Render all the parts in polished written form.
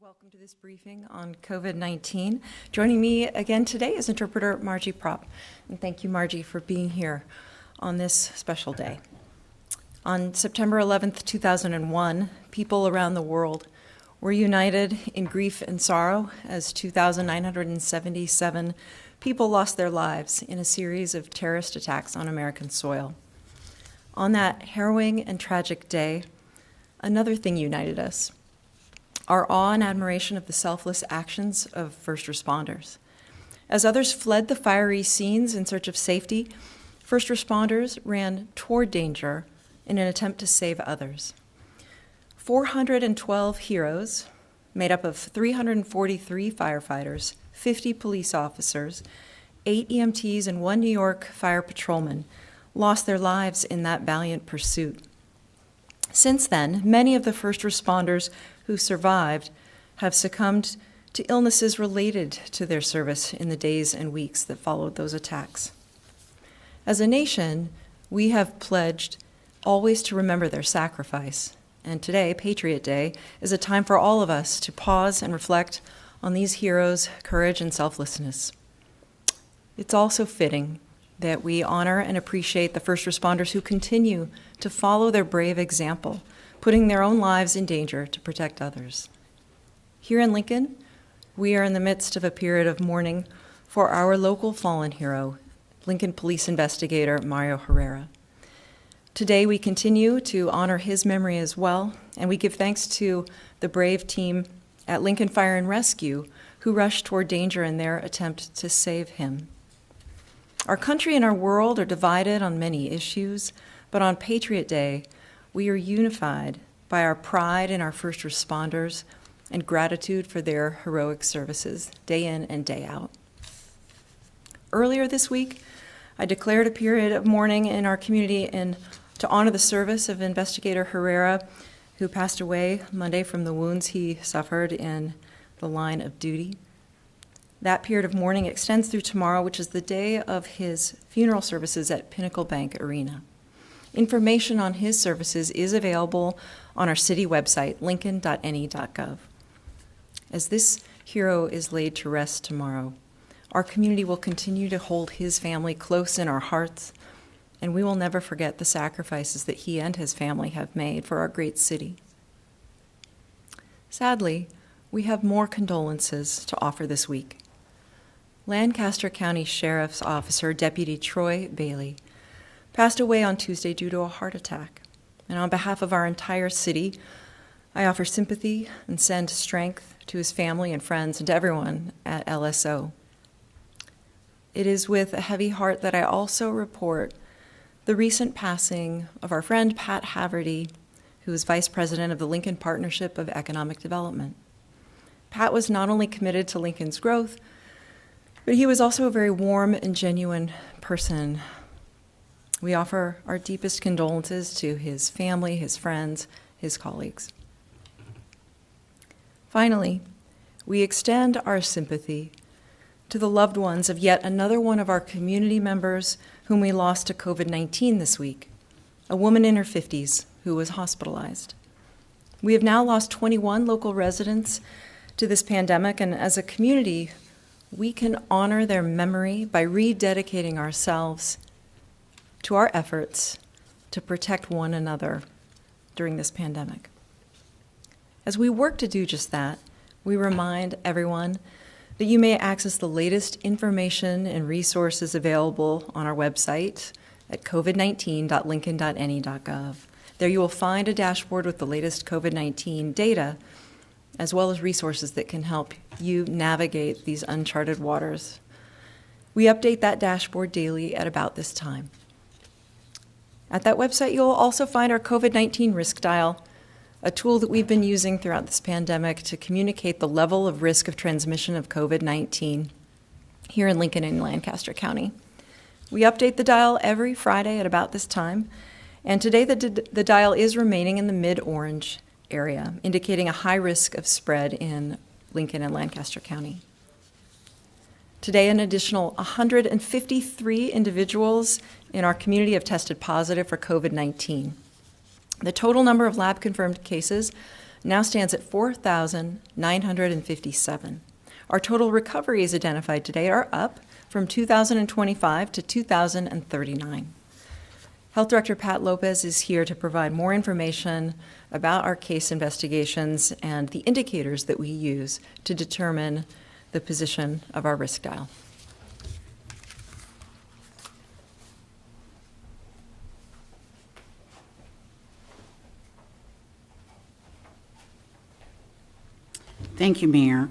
Welcome to this briefing on COVID-19. Joining me again today is interpreter Margie Propp. And thank you, Margie, for being here on this special day. On September 11th, 2001, people around the world were united in grief and sorrow as 2,977 people lost their lives in a series of terrorist attacks on American soil. On that harrowing and tragic day, another thing united us: our awe and admiration of the selfless actions of first responders. As others fled the fiery scenes in search of safety, first responders ran toward danger in an attempt to save others. 412 heroes, made up of 343 firefighters, 50 police officers, 8 EMTs, and 1 New York fire patrolman, lost their lives in that valiant pursuit. Since then, many of the first responders who survived have succumbed to illnesses related to their service in the days and weeks that followed those attacks. As a nation, we have pledged always to remember their sacrifice, and today, Patriot Day, is a time for all of us to pause and reflect on these heroes' courage and selflessness. It's also fitting that we honor and appreciate the first responders who continue to follow their brave example, putting their own lives in danger to protect others. Here in Lincoln, we are in the midst of a period of mourning for our local fallen hero, Lincoln police investigator Mario Herrera. Today, we continue to honor his memory as well, and we give thanks to the brave team at Lincoln Fire and Rescue who rushed toward danger in their attempt to save him. Our country and our world are divided on many issues, but on Patriot Day, we are unified by our pride in our first responders and gratitude for their heroic services, day in and day out. Earlier this week, I declared a period of mourning in our community to honor the service of Investigator Herrera, who passed away Monday from the wounds he suffered in the line of duty. That period of mourning extends through tomorrow, which is the day of his funeral services at Pinnacle Bank Arena. Information on his services is available on our city website, lincoln.ne.gov. As this hero is laid to rest tomorrow, our community will continue to hold his family close in our hearts, and we will never forget the sacrifices that he and his family have made for our great city. Sadly, we have more condolences to offer this week. Lancaster County Sheriff's Officer Deputy Troy Bailey passed away on Tuesday due to a heart attack. And on behalf of our entire city, I offer sympathy and send strength to his family and friends and to everyone at LSO. It is with a heavy heart that I also report the recent passing of our friend Pat Haverty, who is Vice President of the Lincoln Partnership of Economic Development. Pat was not only committed to Lincoln's growth, but he was also a very warm and genuine person. We offer our deepest condolences to his family, his friends, his colleagues. Finally, we extend our sympathy to the loved ones of yet another one of our community members whom we lost to COVID-19 this week, a woman in her 50s who was hospitalized. We have now lost 21 local residents to this pandemic, and as a community, we can honor their memory by rededicating ourselves to our efforts to protect one another during this pandemic. As we work to do just that, we remind everyone that you may access the latest information and resources available on our website at covid19.lincoln.ne.gov. There you will find a dashboard with the latest COVID-19 data, as well as resources that can help you navigate these uncharted waters. We update that dashboard daily at about this time. At that website, you'll also find our COVID-19 risk dial, a tool that we've been using throughout this pandemic to communicate the level of risk of transmission of COVID-19 here in Lincoln and Lancaster County. We update the dial every Friday at about this time, and today the dial is remaining in the mid-orange area, indicating a high risk of spread in Lincoln and Lancaster County. Today, an additional 153 individuals in our community have tested positive for COVID-19. The total number of lab-confirmed cases now stands at 4,957. Our total recoveries identified today are up from 2,025 to 2,039. Health Director Pat Lopez is here to provide more information about our case investigations and the indicators that we use to determine the position of our risk dial. Thank you, Mayor.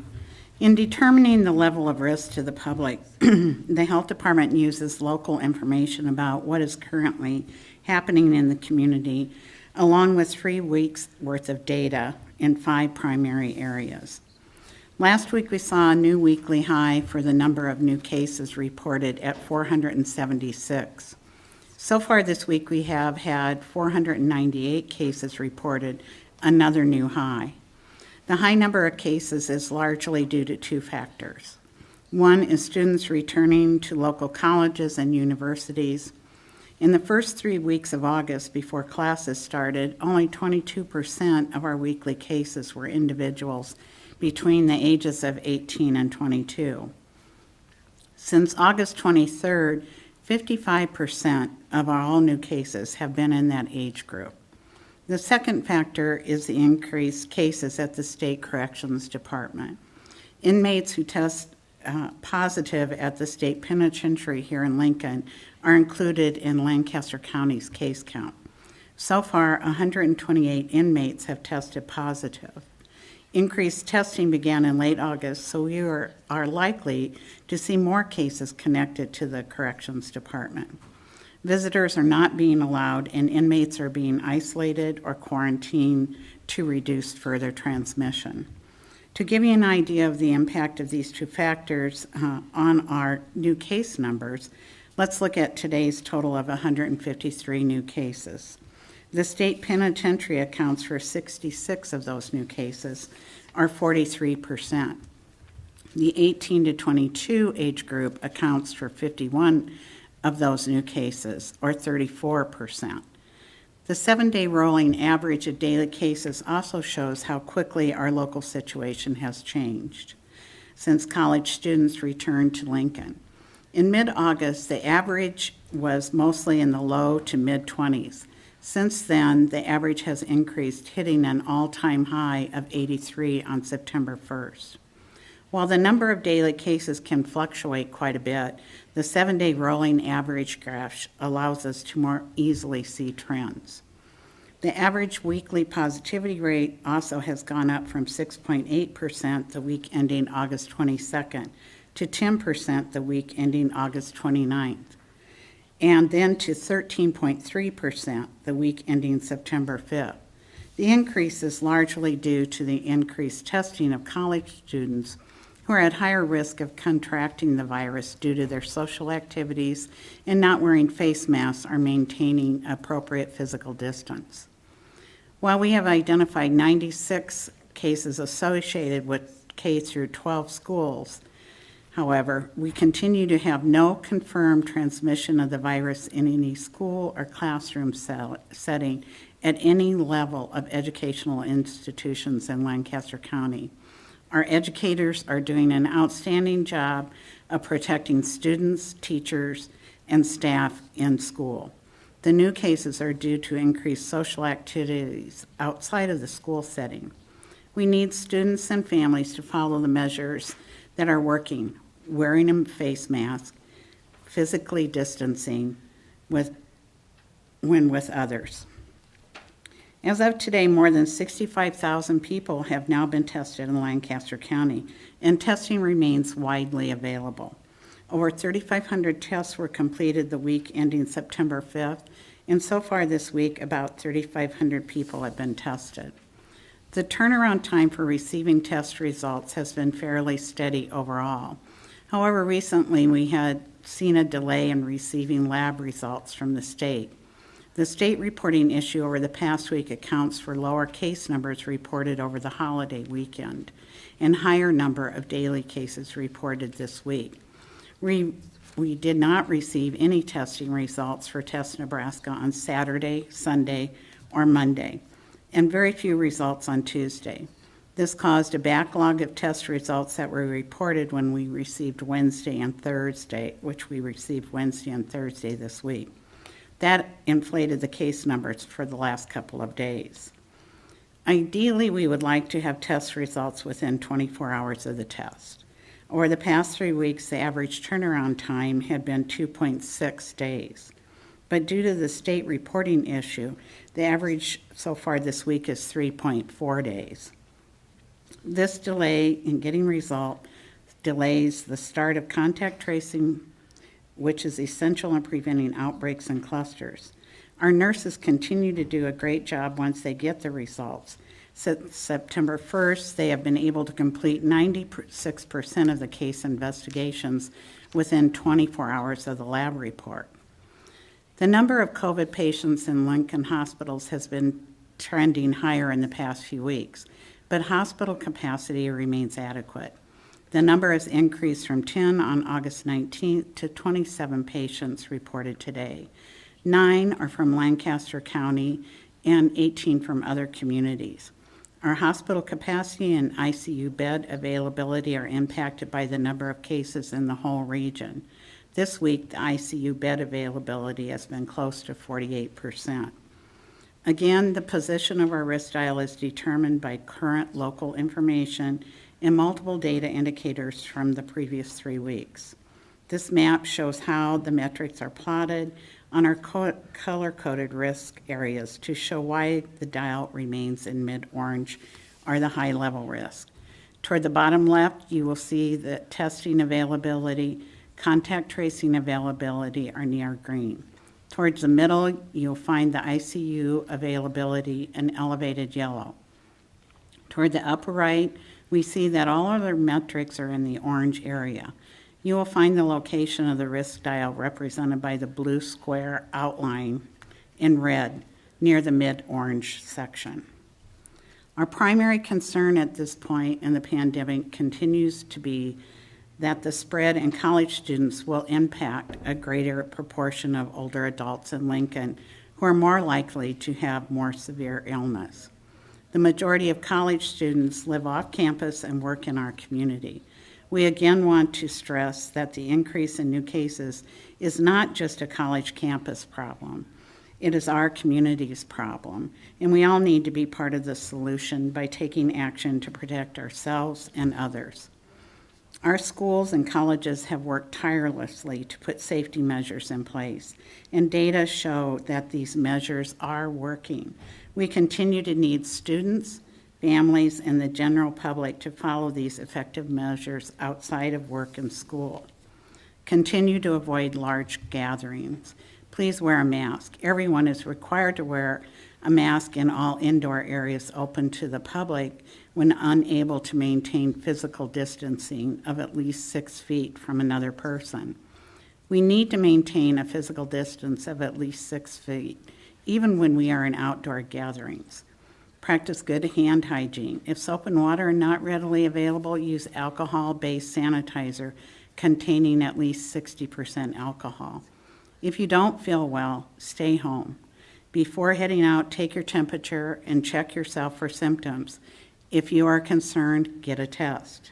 In determining the level of risk to the public, the Health Department uses local information about what is currently happening in the community, along with 3 weeks' worth of data in 5 primary areas. Last week, we saw a new weekly high for the number of new cases reported at 476. So far this week, we have had 498 cases reported, another new high. The high number of cases is largely due to 2 factors. One is students returning to local colleges and universities. In the first 3 weeks of August before classes started, only 22% of our weekly cases were individuals between the ages of 18 and 22. Since August 23rd, 55% of all new cases have been in that age group. The second factor is the increased cases at the State Corrections Department. Inmates who test positive at the state penitentiary here in Lincoln are included in Lancaster County's case count. So far, 128 inmates have tested positive. Increased testing began in late August, so we are likely to see more cases connected to the Corrections Department. Visitors are not being allowed, and inmates are being isolated or quarantined to reduce further transmission. To give you an idea of the impact of these 2 factors on our new case numbers, let's look at today's total of 153 new cases. The state penitentiary accounts for 66 of those new cases, or 43%. The 18 to 22 age group accounts for 51 of those new cases, or 34%. The 7-day rolling average of daily cases also shows how quickly our local situation has changed since college students returned to Lincoln. In mid-August, the average was mostly in the low to mid-20s. Since then, the average has increased, hitting an all-time high of 83 on September 1st. While the number of daily cases can fluctuate quite a bit, the 7-day rolling average graph allows us to more easily see trends. The average weekly positivity rate also has gone up from 6.8% the week ending August 22nd to 10% the week ending August 29th, and then to 13.3% the week ending September 5th. The increase is largely due to the increased testing of college students who are at higher risk of contracting the virus due to their social activities and not wearing face masks or maintaining appropriate physical distance. While we have identified 96 cases associated with K through 12 schools, however, we continue to have no confirmed transmission of the virus in any school or classroom setting at any level of educational institutions in Lancaster County. Our educators are doing an outstanding job of protecting students, teachers, and staff in school. The new cases are due to increased social activities outside of the school setting. We need students and families to follow the measures that are working, wearing a face mask, physically distancing when with others. As of today, more than 65,000 people have now been tested in Lancaster County, and testing remains widely available. Over 3,500 tests were completed the week ending September 5th, and so far this week, about 3,500 people have been tested. The turnaround time for receiving test results has been fairly steady overall. However, recently we had seen a delay in receiving lab results from the state. The state reporting issue over the past week accounts for lower case numbers reported over the holiday weekend and higher number of daily cases reported this week. We did not receive any testing results for Test Nebraska on Saturday, Sunday, or Monday. and very few results on Tuesday. This caused a backlog of test results that were reported when we received Wednesday and Thursday, which we received Wednesday and Thursday this week. That inflated the case numbers for the last couple of days. Ideally, we would like to have test results within 24 hours of the test. Over the past 3 weeks, the average turnaround time had been 2.6 days. But due to the state reporting issue, the average so far this week is 3.4 days. This delay in getting results delays the start of contact tracing, which is essential in preventing outbreaks and clusters. Our nurses continue to do a great job once they get the results. Since September 1st, they have been able to complete 96% of the case investigations within 24 hours of the lab report. The number of COVID patients in Lincoln hospitals has been trending higher in the past few weeks, but hospital capacity remains adequate. The number has increased from 10 on August 19th to 27 patients reported today. 9 are from Lancaster County and 18 from other communities. Our hospital capacity and ICU bed availability are impacted by the number of cases in the whole region. This week, the ICU bed availability has been close to 48%. Again, the position of our risk dial is determined by current local information and multiple data indicators from the previous 3 weeks. This map shows how the metrics are plotted on our color-coded risk areas to show why the dial remains in mid-orange or the high-level risk. Toward the bottom left, you will see that testing availability, contact tracing availability are near green. Towards the middle, you'll find the ICU availability in elevated yellow. Toward the upper right, we see that all other metrics are in the orange area. You will find the location of the risk dial represented by the blue square outline in red near the mid-orange section. Our primary concern at this point in the pandemic continues to be that the spread in college students will impact a greater proportion of older adults in Lincoln who are more likely to have more severe illness. The majority of college students live off campus and work in our community. We again want to stress that the increase in new cases is not just a college campus problem. It is our community's problem, and we all need to be part of the solution by taking action to protect ourselves and others. Our schools and colleges have worked tirelessly to put safety measures in place, and data show that these measures are working. We continue to need students, families, and the general public to follow these effective measures outside of work and school. Continue to avoid large gatherings. Please wear a mask. Everyone is required to wear a mask in all indoor areas open to the public when unable to maintain physical distancing of at least 6 feet from another person. We need to maintain a physical distance of at least 6 feet, even when we are in outdoor gatherings. Practice good hand hygiene. If soap and water are not readily available, use alcohol-based sanitizer containing at least 60% alcohol. If you don't feel well, stay home. Before heading out, take your temperature and check yourself for symptoms. If you are concerned, get a test.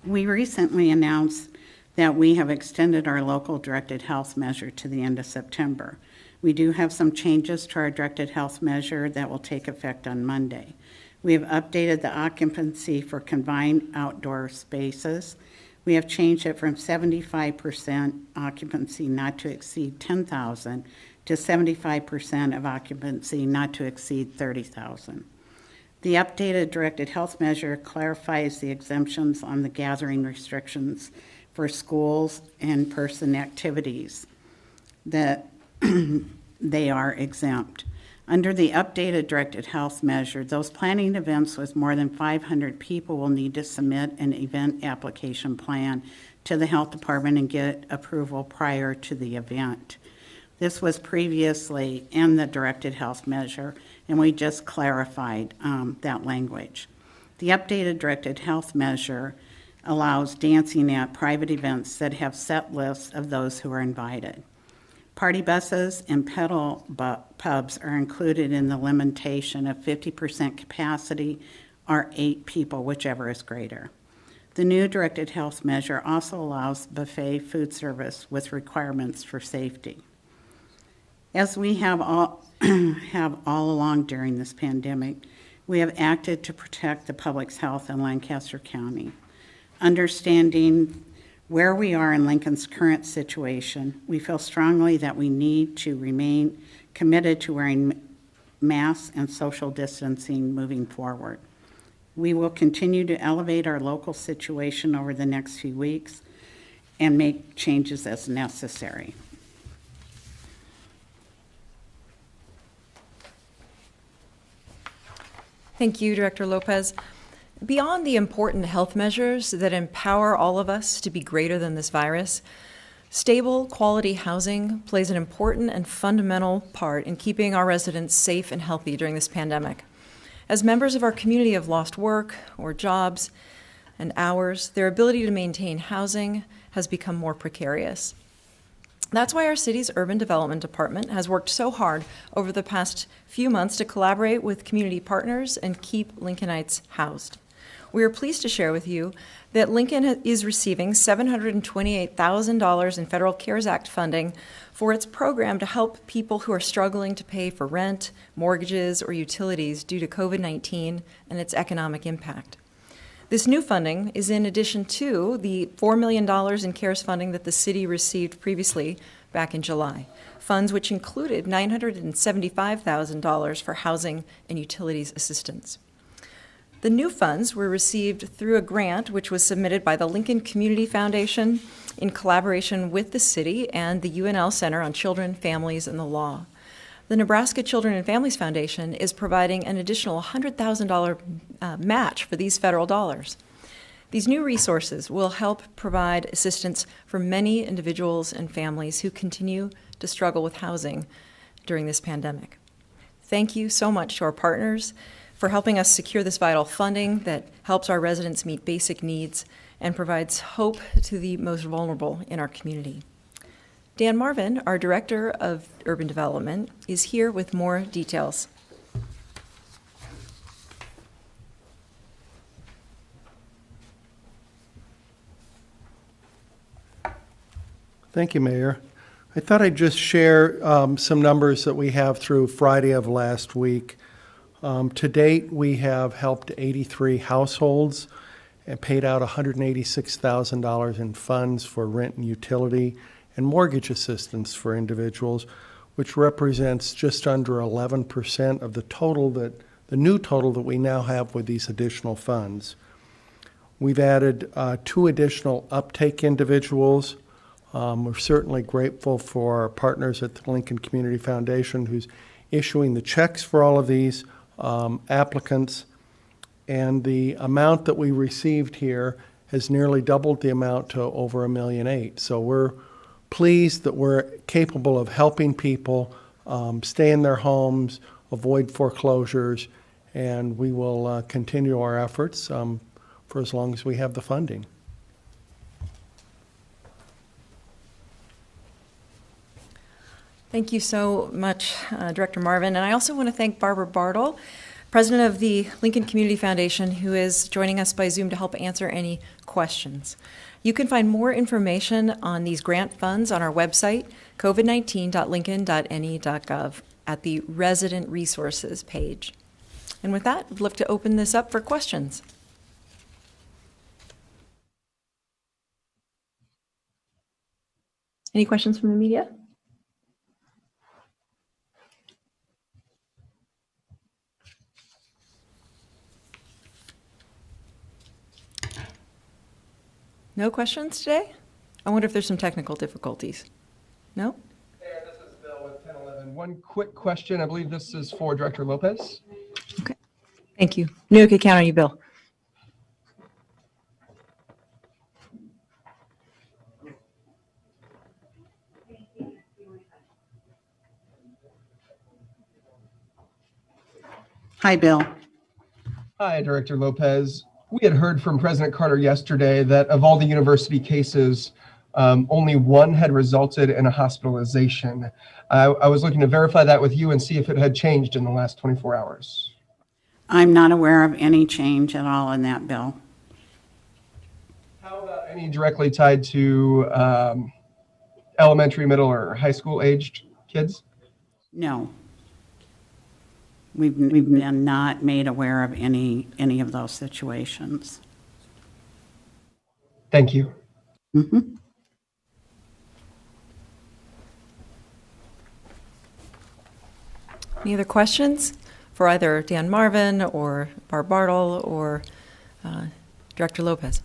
We recently announced that we have extended our local directed health measure to the end of September. We do have some changes to our directed health measure that will take effect on Monday. We have updated the occupancy for combined outdoor spaces. We have changed it from 75% occupancy not to exceed 10,000 to 75% of occupancy not to exceed 30,000. The updated directed health measure clarifies the exemptions on the gathering restrictions for schools and person activities that they are exempt. Under the updated directed health measure, those planning events with more than 500 people will need to submit an event application plan to the health department and get approval prior to the event. This was previously in the directed health measure, and we just clarified that language. The updated directed health measure allows dancing at private events that have set lists of those who are invited. Party buses and pedal pubs are included in the limitation of 50% capacity or 8 people, whichever is greater. The new directed health measure also allows buffet food service with requirements for safety. As we have all along during this pandemic, we have acted to protect the public's health in Lancaster County. Understanding where we are in Lincoln's current situation, we feel strongly that we need to remain committed to wearing masks and social distancing moving forward. We will continue to elevate our local situation over the next few weeks and make changes as necessary. Thank you, Director Lopez. Beyond the important health measures that empower all of us to be greater than this virus, stable, quality housing plays an important and fundamental part in keeping our residents safe and healthy during this pandemic. As members of our community have lost work or jobs and hours, their ability to maintain housing has become more precarious. That's why our city's Urban Development Department has worked so hard over the past few months to collaborate with community partners and keep Lincolnites housed. We are pleased to share with you that Lincoln is receiving $728,000 in Federal CARES Act funding for its program to help people who are struggling to pay for rent, mortgages, or utilities due to COVID-19 and its economic impact. This new funding is in addition to the $4 million in CARES funding that the city received previously back in July, funds which included $975,000 for housing and utilities assistance. The new funds were received through a grant which was submitted by the Lincoln Community Foundation in collaboration with the city and the UNL Center on Children, Families, and the Law. The Nebraska Children and Families Foundation is providing an additional $100,000 match for these federal dollars. These new resources will help provide assistance for many individuals and families who continue to struggle with housing during this pandemic. Thank you so much to our partners for helping us secure this vital funding that helps our residents meet basic needs and provides hope to the most vulnerable in our community. Dan Marvin, our Director of Urban Development, is here with more details. Thank you, Mayor. I thought I'd just share some numbers that we have through Friday of last week. To date, we have helped 83 households and paid out $186,000 in funds for rent and utility and mortgage assistance for individuals, which represents just under 11% of the new total that we now have with these additional funds. We've added 2 additional uptake individuals. We're certainly grateful for our partners at the Lincoln Community Foundation who's issuing the checks for all of these applicants. And the amount that we received here has nearly doubled the amount to over $1.8 million. So we're pleased that we're capable of helping people stay in their homes, avoid foreclosures, and we will continue our efforts for as long as we have the funding. Thank you so much, Director Marvin. And I also want to thank Barbara Bartle, President of the Lincoln Community Foundation, who is joining us by Zoom to help answer any questions. You can find more information on these grant funds on our website, covid19.lincoln.ne.gov, at the Resident Resources page. And with that, I'd love to open this up for questions. Any questions from the media? No questions today? I wonder if there's some technical difficulties. No? Mayor, this is Bill with 1011. One quick question. I believe this is for Director Lopez. Okay. Thank you. New York count on you, Bill. Hi, Bill. Hi, Director Lopez. We had heard from President Carter yesterday that of all the university cases, only one had resulted in a hospitalization. I was looking to verify that with you and see if it had changed in the last 24 hours. I'm not aware of any change at all in that bill. How about any directly tied to elementary, middle, or high school aged kids? No. We've been not made aware of any of those situations. Thank you. Any other questions for either Dan Marvin or Barb Bartle or Director Lopez?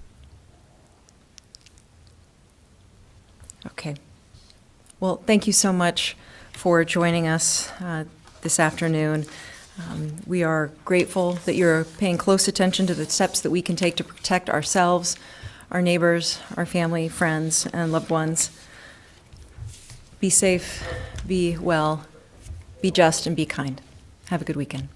Okay. Well, thank you so much for joining us this afternoon. We are grateful that you're paying close attention to the steps that we can take to protect ourselves, our neighbors, our family, friends, and loved ones. Be safe, be well, be just, and be kind. Have a good weekend.